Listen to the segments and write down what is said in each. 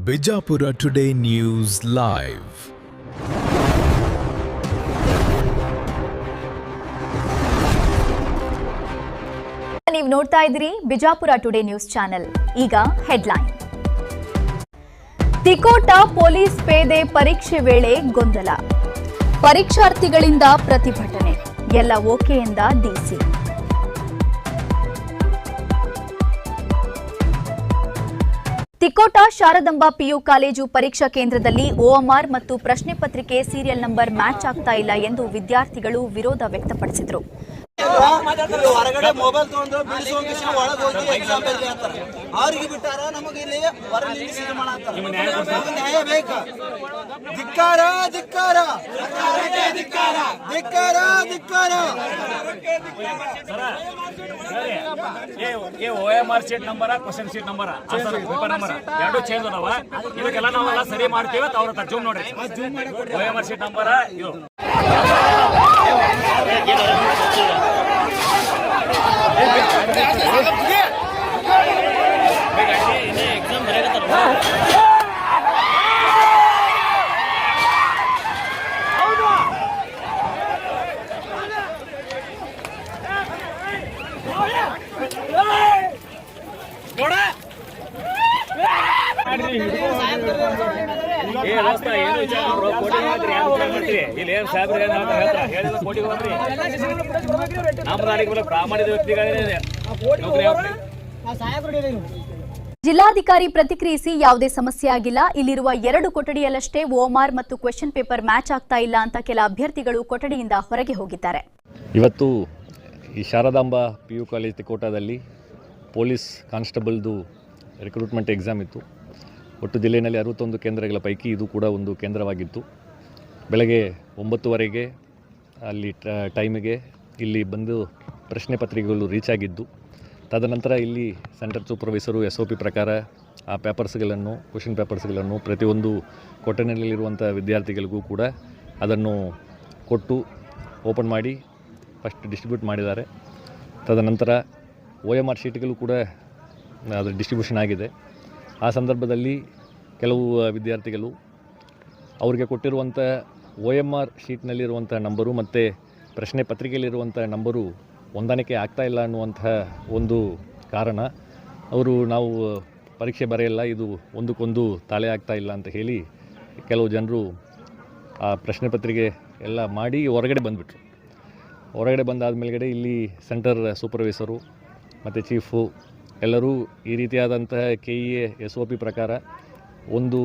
Bijapur today news live. ನೀವು ನೋಡ್ತಾ ಇದ್ದೀರಿ ಬಿಜಾಪುರ ಟುಡೇ ನ್ಯೂಸ್ ಚಾನೆಲ್. ಈಗ ಹೆಡ್ಲೈನ್. ತಿಕೋಟ ಪೊಲೀಸ್ ಪೇದೆ ಪರೀಕ್ಷೆ ವೇಳೆ ಗೊಂದಲ, ಪರೀಕ್ಷಾರ್ಥಿಗಳಿಂದ ಪ್ರತಿಭಟನೆ, ಎಲ್ಲ ಓಕೆ ಎಂದ DC. Tikota Sharadamba PU college ಪರೀಕ್ಷಾ ಕೇಂದ್ರದಲ್ಲಿ OMR ಮತ್ತು ಪ್ರಶ್ನೆ ಪತ್ರಿಕೆ ಸೀರಿಯಲ್ ನಂಬರ್ ಮ್ಯಾಚ್ ಆಗ್ತಾ ಇಲ್ಲ ಎಂದು ವಿದ್ಯಾರ್ಥಿಗಳು ವಿರೋಧ ವ್ಯಕ್ತಪಡಿಸಿದರು. ಹೊರಗಡೆ ಮೊಬೈಲ್ ತಗೊಂಡು ಬಿಡಿಸುವ ಒಳಗೆ ಹೋಗಿ ಎಕ್ಸಾಮ್ ಬರೀ ಅಂತಾರೆ. ಅವ್ರಿಗೆ ಬಿಟ್ಟಾರ ನಮಗೆ ಇಲ್ಲಿ ಹೊರಗೆ ನ್ಯಾಯ ಬೇಕು. ಧಿಕ್ಕಾರ ಧಿಕ್ಕಾರ ಧಿಕ್ಕಾರ ಧಿಕ್ಕಾರ ಧಿಕ್ಕಾರ. OMR sheet number question sheet number paper number ಎರಡು ಚೇಂಜ್ ಅದಾವ. ಇದಕ್ಕೆಲ್ಲ ನಾವೆಲ್ಲ ಸರಿ ಮಾಡ್ತೀವಿ. ಅವ್ರ ಜೂಮ್ ನೋಡಿ OMR ಶೀಟ್ ನಂಬರ್ ಇದು ಜಿಲ್ಲಾಧಿಕಾರಿ ಪ್ರತಿಕ್ರಿಯಿಸಿ, ಯಾವುದೇ ಸಮಸ್ಯೆ ಆಗಿಲ್ಲ, ಇಲ್ಲಿರುವ 2 ಕೊಠಡಿಯಲ್ಲಷ್ಟೇ OMR ಮತ್ತು ಕ್ವೆಶ್ಚನ್ ಪೇಪರ್ ಮ್ಯಾಚ್ ಆಗ್ತಾ ಇಲ್ಲ ಅಂತ ಕೆಲ ಅಭ್ಯರ್ಥಿಗಳು ಕೊಠಡಿಯಿಂದ ಹೊರಗೆ ಹೋಗಿದ್ದಾರೆ. ಇವತ್ತು ಈ ಶಾರದಾಂಬಾ PU ಕಾಲೇಜ್ ತಿಕೋಟದಲ್ಲಿ ಪೊಲೀಸ್ ಕಾನ್ಸ್ಟೇಬಲ್ದು ರಿಕ್ರೂಟ್ಮೆಂಟ್ ಎಕ್ಸಾಮ್ ಇತ್ತು. ಒಟ್ಟು ಜಿಲ್ಲೆಯಲ್ಲಿ 61 ಕೇಂದ್ರಗಳ ಪೈಕಿ ಇದು ಕೂಡ ಒಂದು ಕೇಂದ್ರವಾಗಿತ್ತು. ಬೆಳಗ್ಗೆ 9:30 ಅಲ್ಲಿ ಟೈಮಿಗೆ ಇಲ್ಲಿ ಬಂದು ಪ್ರಶ್ನೆ ಪತ್ರಿಕೆಗಳು ರೀಚ್ ಆಗಿದ್ದು, ತದನಂತರ ಇಲ್ಲಿ ಸೆಂಟರ್ ಸೂಪರ್ವೈಸರು SOP ಪ್ರಕಾರ ಆ ಪೇಪರ್ಸ್ಗಳನ್ನು ಕ್ವೆಶ್ಚನ್ ಪೇಪರ್ಸ್ಗಳನ್ನು ಪ್ರತಿಯೊಂದು ಕೊಠಡಿಯಲ್ಲಿರುವಂಥ ವಿದ್ಯಾರ್ಥಿಗಳಿಗೂ ಕೂಡ ಅದನ್ನು ಕೊಟ್ಟು ಓಪನ್ ಮಾಡಿ ಫಸ್ಟ್ ಡಿಸ್ಟ್ರಿಬ್ಯೂಟ್ ಮಾಡಿದ್ದಾರೆ. ತದನಂತರ OMR ಶೀಟ್ಗಳು ಕೂಡ ಅದರ ಡಿಸ್ಟ್ರಿಬ್ಯೂಷನ್ ಆಗಿದೆ. ಆ ಸಂದರ್ಭದಲ್ಲಿ ಕೆಲವು ವಿದ್ಯಾರ್ಥಿಗಳು ಅವರಿಗೆ ಕೊಟ್ಟಿರುವಂಥ OMR ಶೀಟ್ನಲ್ಲಿರುವಂಥ ನಂಬರು ಮತ್ತು ಪ್ರಶ್ನೆ ಪತ್ರಿಕೆಯಲ್ಲಿರುವಂಥ ನಂಬರು ಹೊಂದಾಣಿಕೆ ಆಗ್ತಾ ಇಲ್ಲ ಅನ್ನುವಂತಹ ಒಂದು ಕಾರಣ ಅವರು ನಾವು ಪರೀಕ್ಷೆ ಬರೆಯಲ್ಲ, ಇದು ಒಂದಕ್ಕೊಂದು ತಾಳೆ ಆಗ್ತಾ ಇಲ್ಲ ಅಂತ ಹೇಳಿ ಕೆಲವು ಜನರು ಆ ಪ್ರಶ್ನೆ ಪತ್ರಿಕೆ ಎಲ್ಲ ಮಾಡಿ ಹೊರಗಡೆ ಬಂದುಬಿಟ್ರು. ಹೊರಗಡೆ ಬಂದಾದ ಮೇಲ್ಗಡೆ ಇಲ್ಲಿ ಸೆಂಟರ್ ಸೂಪರ್ವೈಸರು ಮತ್ತು ಚೀಫು ಎಲ್ಲರೂ ಈ ರೀತಿಯಾದಂತಹ KEA SOP ಪ್ರಕಾರ ಒಂದು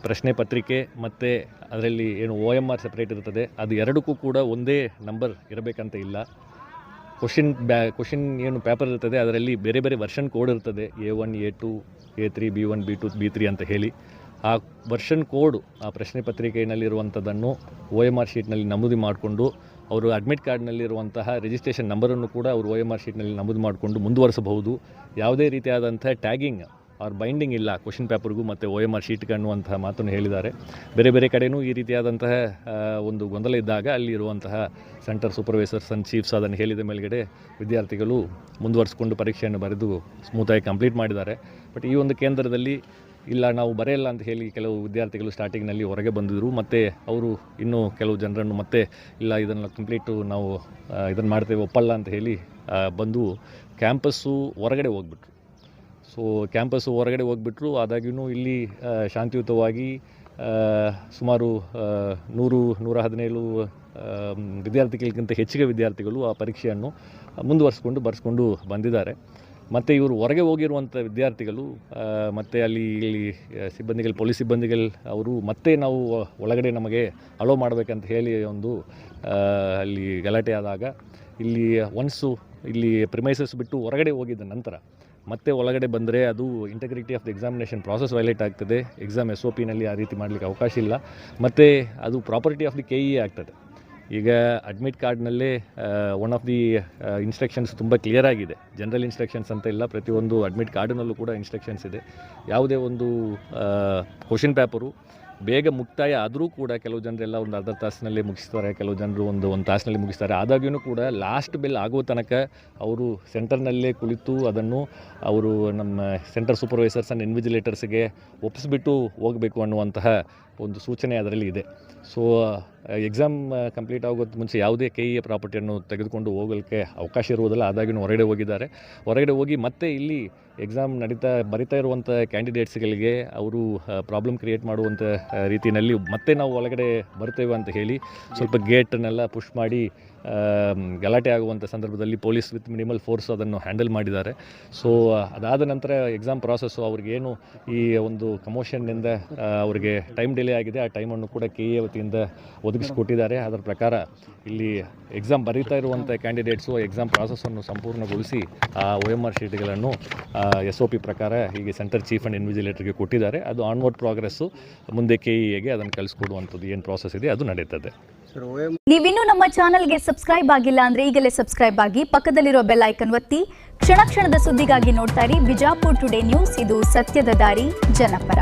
ಪ್ರಶ್ನೆ ಪತ್ರಿಕೆ ಮತ್ತು ಅದರಲ್ಲಿ ಏನು OMR ಸಪ್ರೇಟ್ ಇರ್ತದೆ, ಅದು ಎರಡಕ್ಕೂ ಕೂಡ ಒಂದೇ ನಂಬರ್ ಇರಬೇಕಂತ ಇಲ್ಲ. ಕ್ವಶನ್ ಏನು ಪೇಪರ್ ಇರ್ತದೆ ಅದರಲ್ಲಿ ಬೇರೆ ಬೇರೆ ವರ್ಷನ್ ಕೋಡ್ ಇರ್ತದೆ, A1 A2 A3 B1 B2 B3 ಅಂತ ಹೇಳಿ. ಆ ವರ್ಷನ್ ಕೋಡ್ ಆ ಪ್ರಶ್ನೆ ಪತ್ರಿಕೆಯಲ್ಲಿರುವಂಥದ್ದನ್ನು OMR ಶೀಟ್ನಲ್ಲಿ ನಮೂದು ಮಾಡಿಕೊಂಡು ಅವರು ಅಡ್ಮಿಟ್ ಕಾರ್ಡ್ನಲ್ಲಿರುವಂತಹ ರಿಜಿಸ್ಟ್ರೇಷನ್ ನಂಬರನ್ನು ಕೂಡ ಅವರು OMR ಶೀಟ್ನಲ್ಲಿ ನಮೂದು ಮಾಡಿಕೊಂಡು ಮುಂದುವರಿಸಬಹುದು. ಯಾವುದೇ ರೀತಿಯಾದಂಥ ಟ್ಯಾಗಿಂಗ್ ಅವ್ರ ಬೈಂಡಿಂಗ್ ಇಲ್ಲ ಕ್ವಶನ್ ಪೇಪರ್ಗೂ ಮತ್ತು OMR ಶೀಟ್ಗೆ ಅನ್ನುವಂತಹ ಮಾತನ್ನು ಹೇಳಿದ್ದಾರೆ. ಬೇರೆ ಬೇರೆ ಕಡೆಯೂ ಈ ರೀತಿಯಾದಂತಹ ಒಂದು ಗೊಂದಲ ಇದ್ದಾಗ ಅಲ್ಲಿರುವಂತಹ ಸೆಂಟರ್ ಸೂಪರ್ವೈಸರ್ಸ್ ಆ್ಯಂಡ್ ಚೀಫ್ಸ್ ಅದನ್ನು ಹೇಳಿದ ಮೇಲ್ಗಡೆ ವಿದ್ಯಾರ್ಥಿಗಳು ಮುಂದುವರಿಸಿಕೊಂಡು ಪರೀಕ್ಷೆಯನ್ನು ಬರೆದು ಸ್ಮೂತಾಗಿ ಕಂಪ್ಲೀಟ್ ಮಾಡಿದ್ದಾರೆ. ಬಟ್ ಈ ಒಂದು ಕೇಂದ್ರದಲ್ಲಿ ಇಲ್ಲ, ನಾವು ಬರೆಯಲ್ಲ ಅಂತ ಹೇಳಿ ಕೆಲವು ವಿದ್ಯಾರ್ಥಿಗಳು ಸ್ಟಾರ್ಟಿಂಗ್ನಲ್ಲಿ ಹೊರಗೆ ಬಂದಿದ್ದರು. ಮತ್ತು ಅವರು ಇನ್ನೂ ಕೆಲವು ಜನರನ್ನು ಮತ್ತೆ ಇಲ್ಲ ಇದನ್ನು ಕಂಪ್ಲೀಟು ನಾವು ಇದನ್ನು ಮಾಡ್ತೇವೆ ಒಪ್ಪಲ್ಲ ಅಂತ ಹೇಳಿ ಬಂದು ಕ್ಯಾಂಪಸ್ಸು ಹೊರಗಡೆ ಹೋಗ್ಬಿಟ್ರು. ಸೊ ಕ್ಯಾಂಪಸ್ಸು ಹೊರಗಡೆ ಹೋಗ್ಬಿಟ್ರು. ಆದಾಗ್ಯೂ ಇಲ್ಲಿ ಶಾಂತಿಯುತವಾಗಿ ಸುಮಾರು 117 ವಿದ್ಯಾರ್ಥಿಗಳಿಗಿಂತ ಹೆಚ್ಚಿಗೆ ವಿದ್ಯಾರ್ಥಿಗಳು ಆ ಪರೀಕ್ಷೆಯನ್ನು ಬರೆಸ್ಕೊಂಡು ಬಂದಿದ್ದಾರೆ. ಮತ್ತು ಇವರು ಹೊರಗೆ ಹೋಗಿರುವಂಥ ವಿದ್ಯಾರ್ಥಿಗಳು ಮತ್ತು ಇಲ್ಲಿ ಸಿಬ್ಬಂದಿಗಳು ಪೊಲೀಸ್ ಸಿಬ್ಬಂದಿಗಳು ಅವರು ಮತ್ತೆ ನಾವು ಒಳಗಡೆ ನಮಗೆ ಅಲೋ ಮಾಡಬೇಕಂತ ಹೇಳಿ ಒಂದು ಅಲ್ಲಿ ಗಲಾಟೆ ಆದಾಗ ಇಲ್ಲಿ ಒನ್ಸು ಇಲ್ಲಿ ಪ್ರಿಮೈಸಸ್ ಬಿಟ್ಟು ಹೊರಗಡೆ ಹೋಗಿದ್ದ ನಂತರ ಮತ್ತೆ ಒಳಗಡೆ ಬಂದರೆ ಅದು integrity of the examination process violate ಆಗ್ತದೆ. ಎಕ್ಸಾಮ್ SOPನಲ್ಲಿ ಆ ರೀತಿ ಮಾಡಲಿಕ್ಕೆ ಅವಕಾಶ ಇಲ್ಲ. ಮತ್ತು ಅದು ಪ್ರಾಪರ್ಟಿ ಆಫ್ ದಿ KEA ಆಗ್ತದೆ. ಈಗ ಅಡ್ಮಿಟ್ ಕಾರ್ಡ್ನಲ್ಲೇ ಒನ್ ಆಫ್ ದಿ ಇನ್ಸ್ಟ್ರಕ್ಷನ್ಸ್ ತುಂಬ ಕ್ಲಿಯರ್ ಆಗಿದೆ. ಜನರಲ್ ಇನ್ಸ್ಟ್ರಕ್ಷನ್ಸ್ ಅಂತ ಇಲ್ಲ, ಪ್ರತಿಯೊಂದು ಅಡ್ಮಿಟ್ ಕಾರ್ಡ್ನಲ್ಲೂ ಕೂಡ ಇನ್ಸ್ಟ್ರಕ್ಷನ್ಸ್ ಇದೆ. ಯಾವುದೇ ಒಂದು ಕ್ವಶನ್ ಪೇಪರು ಬೇಗ ಮುಕ್ತಾಯ ಆದರೂ ಕೂಡ ಕೆಲವು ಜನರೆಲ್ಲ ಒಂದು ಅರ್ಧ ತಾಸಿನಲ್ಲಿ ಮುಗಿಸ್ತಾರೆ, ಕೆಲವು ಜನರು ಒಂದು ತಾಸಿನಲ್ಲಿ ಮುಗಿಸ್ತಾರೆ. ಆದಾಗ್ಯೂ ಕೂಡ ಲಾಸ್ಟ್ ಬೆಲ್ ಆಗೋ ತನಕ ಅವರು ಸೆಂಟರ್ನಲ್ಲೇ ಕುಳಿತು ಅದನ್ನು ಅವರು ನಮ್ಮ ಸೆಂಟರ್ ಸೂಪರ್ವೈಸರ್ಸ್ ಆ್ಯಂಡ್ ಇನ್ವಿಜಿಲೇಟರ್ಸ್ಗೆ ಒಪ್ಪಿಸ್ಬಿಟ್ಟು ಹೋಗಬೇಕು ಅನ್ನುವಂತಹ ಒಂದು ಸೂಚನೆ ಅದರಲ್ಲಿ ಇದೆ. ಸೊ ಎಕ್ಸಾಮ್ ಕಂಪ್ಲೀಟ್ ಆಗೋದು ಮುಂಚೆ ಯಾವುದೇ KEA ಪ್ರಾಪರ್ಟಿಯನ್ನು ತೆಗೆದುಕೊಂಡು ಹೋಗಲಿಕ್ಕೆ ಅವಕಾಶ ಇರುವುದಿಲ್ಲ. ಆದಾಗ್ಯೂ ಹೊರಗಡೆ ಹೋಗಿದ್ದಾರೆ. ಹೊರಗಡೆ ಹೋಗಿ ಮತ್ತೆ ಇಲ್ಲಿ ಎಕ್ಸಾಮ್ ಬರಿತಾ ಇರುವಂಥ ಕ್ಯಾಂಡಿಡೇಟ್ಸ್ಗಳಿಗೆ ಅವರು ಪ್ರಾಬ್ಲಮ್ ಕ್ರಿಯೇಟ್ ಮಾಡುವಂಥ ರೀತಿಯಲ್ಲಿ ಮತ್ತೆ ನಾವು ಒಳಗಡೆ ಬರ್ತೇವೆ ಅಂತ ಹೇಳಿ ಸ್ವಲ್ಪ ಗೇಟನ್ನೆಲ್ಲ ಪುಷ್ ಮಾಡಿ ಗಲಾಟೆ ಆಗುವಂಥ ಸಂದರ್ಭದಲ್ಲಿ ಪೊಲೀಸ್ ವಿತ್ ಮಿನಿಮಲ್ ಫೋರ್ಸ್ ಅದನ್ನು ಹ್ಯಾಂಡಲ್ ಮಾಡಿದ್ದಾರೆ. ಸೊ ಅದಾದ ನಂತರ ಎಕ್ಸಾಮ್ ಪ್ರಾಸೆಸ್ಸು ಅವ್ರಿಗೇನು ಈ ಒಂದು ಕಮೋಷನ್ನಿಂದ ಅವರಿಗೆ ಟೈಮ್ ಡಿಲೇ ಆಗಿದೆ, ಆ ಟೈಮನ್ನು ಕೂಡ KEA ವತಿಯಿಂದ ಒದಗಿಸಿಕೊಟ್ಟಿದ್ದಾರೆ. ಅದರ ಪ್ರಕಾರ ಇಲ್ಲಿ ಎಕ್ಸಾಮ್ ಬರೀತಾ ಇರುವಂಥ ಕ್ಯಾಂಡಿಡೇಟ್ಸು ಎಕ್ಸಾಮ್ ಪ್ರಾಸೆಸ್ಸನ್ನು ಸಂಪೂರ್ಣಗೊಳಿಸಿ ಆ OMR ಶೀಟ್ಗಳನ್ನು SOP ಪ್ರಕಾರ ಹೀಗೆ ಸೆಂಟರ್ ಚೀಫ್ ಆ್ಯಂಡ್ ಇನ್ವಿಜಿಲೇಟರ್ಗೆ ಕೊಟ್ಟಿದ್ದಾರೆ. ಅದು ಆನ್ವರ್ಡ್ ಪ್ರೋಗ್ರೆಸ್ಸು ಮುಂದೆ KEAಗೆ ಅದನ್ನು ಕಳಿಸ್ಕೊಡುವಂಥದ್ದು ಏನು ಪ್ರಾಸೆಸ್ ಇದೆ ಅದು ನಡೀತದೆ. ನೀವಿನ್ನೂ ನಮ್ಮ ಚಾನೆಲ್ಗೆ ಸಬ್ಸ್ಕ್ರೈಬ್ ಆಗಿಲ್ಲ ಅಂದ್ರೆ ಈಗಲೇ ಸಬ್ಸ್ಕ್ರೈಬ್ ಆಗಿ, ಪಕ್ಕದಲ್ಲಿರೋ ಬೆಲ್ ಐಕನ್ ಒತ್ತಿ. ಕ್ಷಣ ಕ್ಷಣದ ಸುದ್ದಿಗಾಗಿ ನೋಡ್ತಾ ಇರಿ ವಿಜಾಪುರ ಟುಡೇ ನ್ಯೂಸ್. ಇದು ಸತ್ಯದ ದಾರಿ, ಜನಪರ.